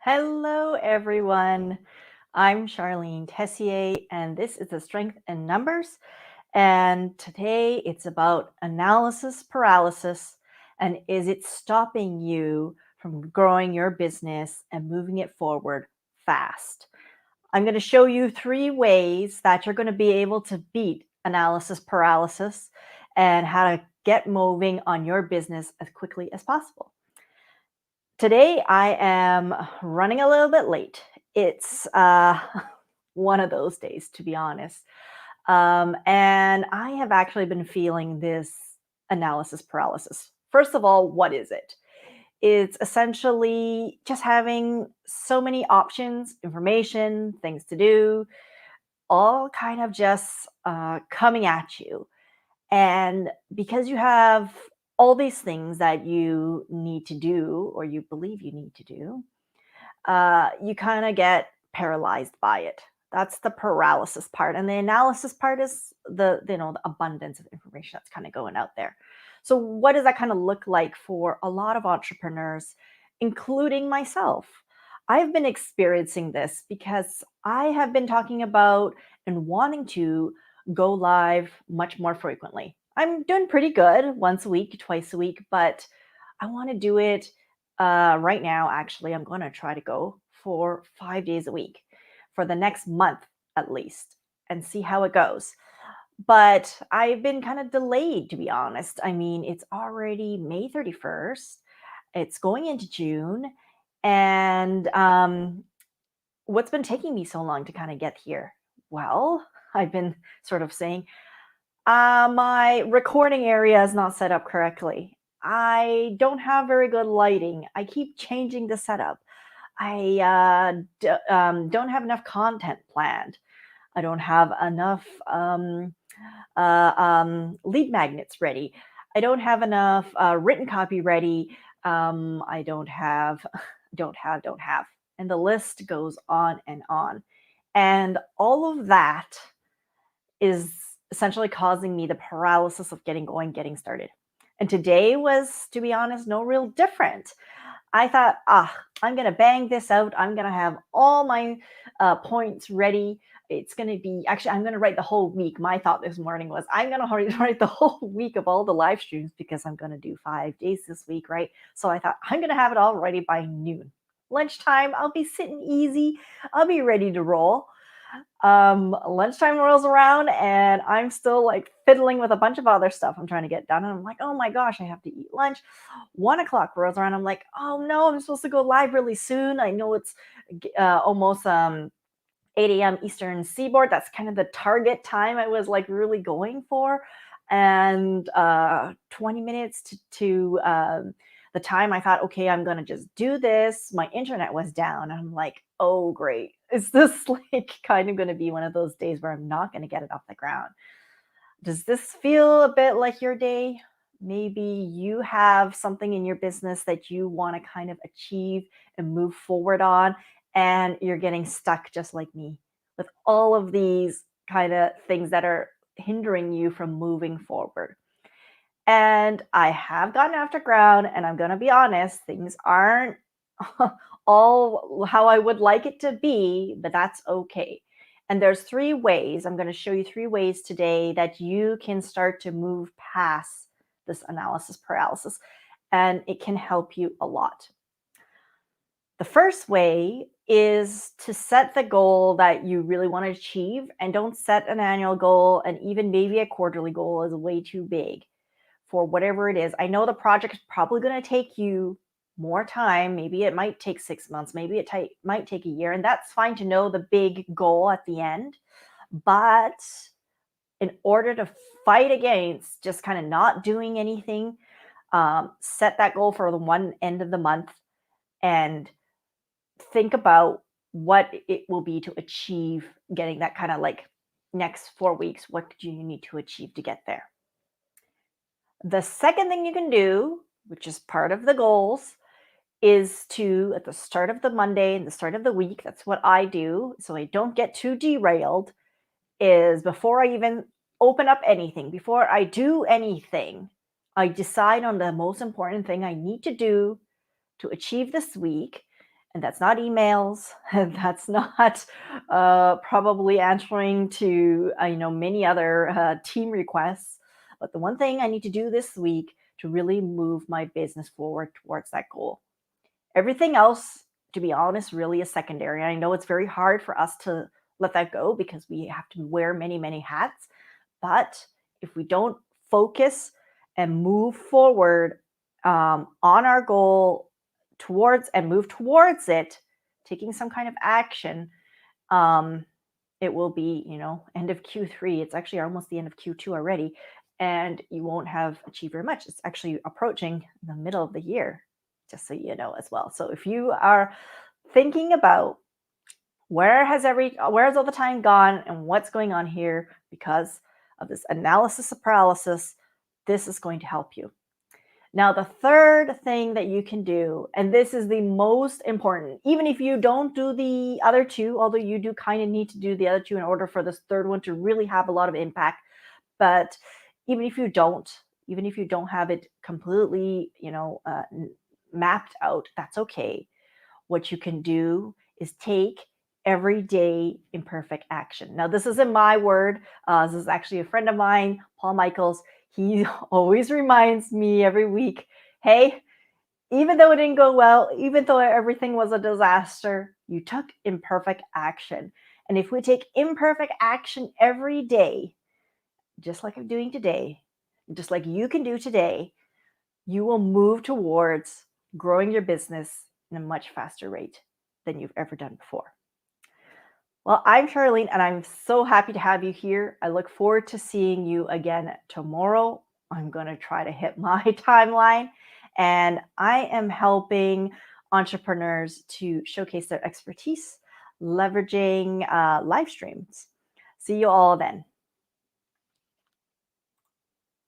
Hello, everyone. I'm Charlene Tessier, and this is the Strength in Numbers. And today it's about analysis paralysis and is it stopping you from growing your business and moving it forward fast? I'm going to show you 3 ways that you're going to be able to beat analysis paralysis and how to get moving on your business as quickly as possible. Today I am running a little bit late. It's one of those days, to be honest. And I have actually been feeling this analysis paralysis. First of all, what is it? It's essentially just having so many options, information, things to do, all kind of just coming at you. And because you have all these things that you need to do or you believe you need to do, you kind of get paralyzed by it. That's the paralysis part. And the analysis part is the abundance of information that's kind of going out there. So what does that kind of look like for a lot of entrepreneurs, including myself? I've been experiencing this because I have been talking about and wanting to go live much more frequently. I'm doing pretty good once a week, twice a week, but I want to do it right now. Actually, I'm going to try to go for 5 days a week for the next month at least and see how it goes. But I've been kind of delayed, to be honest. I mean, it's already May 31st, it's going into June. And what's been taking me so long to kind of get here? Well, I've been sort of saying, my recording area is not set up correctly. I don't have very good lighting. I keep changing the setup. I don't have enough content planned. I don't have enough lead magnets ready. I don't have enough written copy ready. I don't have, don't have. And the list goes on and on. And all of that is essentially causing me the paralysis of getting going, getting started. And today was, to be honest, no real different. I thought, I'm going to bang this out. I'm going to have all my points ready. It's going to be, actually, I'm going to write the whole week. My thought this morning was, I'm going to write the whole week of all the live streams because I'm going to do 5 days this week, right? So I thought, I'm going to have it all ready by noon. Lunchtime, I'll be sitting easy. I'll be ready to roll. Lunchtime rolls around and I'm still like fiddling with a bunch of other stuff I'm trying to get done. And I'm like, oh my gosh, I have to eat lunch. 1 o'clock rolls around. I'm like, oh no, I'm supposed to go live really soon. I know it's almost 8 a.m. Eastern Seaboard. That's kind of the target time I was like really going for. And 20 minutes to the time I thought, okay, I'm going to just do this. My internet was down. I'm like, oh, great. Is this like kind of going to be one of those days where I'm not going to get it off the ground? Does this feel a bit like your day? Maybe you have something in your business that you want to kind of achieve and move forward on, and you're getting stuck just like me with all of these kind of things that are hindering you from moving forward. And I have gotten off the ground, and I'm going to be honest, things aren't all how I would like it to be, but that's okay. And there's 3 ways. I'm going to show you 3 ways today that you can start to move past this analysis paralysis, and it can help you a lot. The first way is to set the goal that you really want to achieve, and don't set an annual goal, and even maybe a quarterly goal is way too big for whatever it is. I know the project is probably going to take you more time. Maybe it might take 6 months. Maybe it might take a year. And that's fine to know the big goal at the end. But in order to fight against just kind of not doing anything, set that goal for the one end of the month and think about what it will be to achieve getting that kind of like next 4 weeks. What do you need to achieve to get there? The second thing you can do, which is part of the goals, is to, at the start of the Monday and the start of the week, that's what I do, so I don't get too derailed, is before I even open up anything, before I do anything, I decide on the most important thing I need to do to achieve this week. And that's not emails. That's not probably answering to many other team requests. But the one thing I need to do this week to really move my business forward towards that goal. Everything else, to be honest, really is secondary. I know it's very hard for us to let that go because we have to wear many, many hats. But if we don't focus and move forward on our goal towards and move towards it, taking some kind of action, um, it will be, end of Q3. It's actually almost the end of Q2 already, and you won't have achieved very much. It's actually approaching the middle of the year, just so you know as well. So if you are thinking about where has all the time gone and what's going on here because of this analysis of paralysis, this is going to help you. Now, the third thing that you can do, and this is the most important, even if you don't do the other two, although you do kind of need to do the other two in order for this third one to really have a lot of impact. But even if you don't, have it completely, mapped out, that's okay. What you can do is take everyday imperfect action. Now, this isn't my word. This is actually a friend of mine, Paul Michaels. He always reminds me every week, hey, even though it didn't go well, even though everything was a disaster, you took imperfect action. And if we take imperfect action every day, just like I'm doing today, just like you can do today, you will move towards growing your business in a much faster rate than you've ever done before. Well, I'm Charlene, and I'm so happy to have you here. I look forward to seeing you again tomorrow. I'm going to try to hit my timeline, and I am helping entrepreneurs to showcase their expertise, leveraging live streams. See you all then.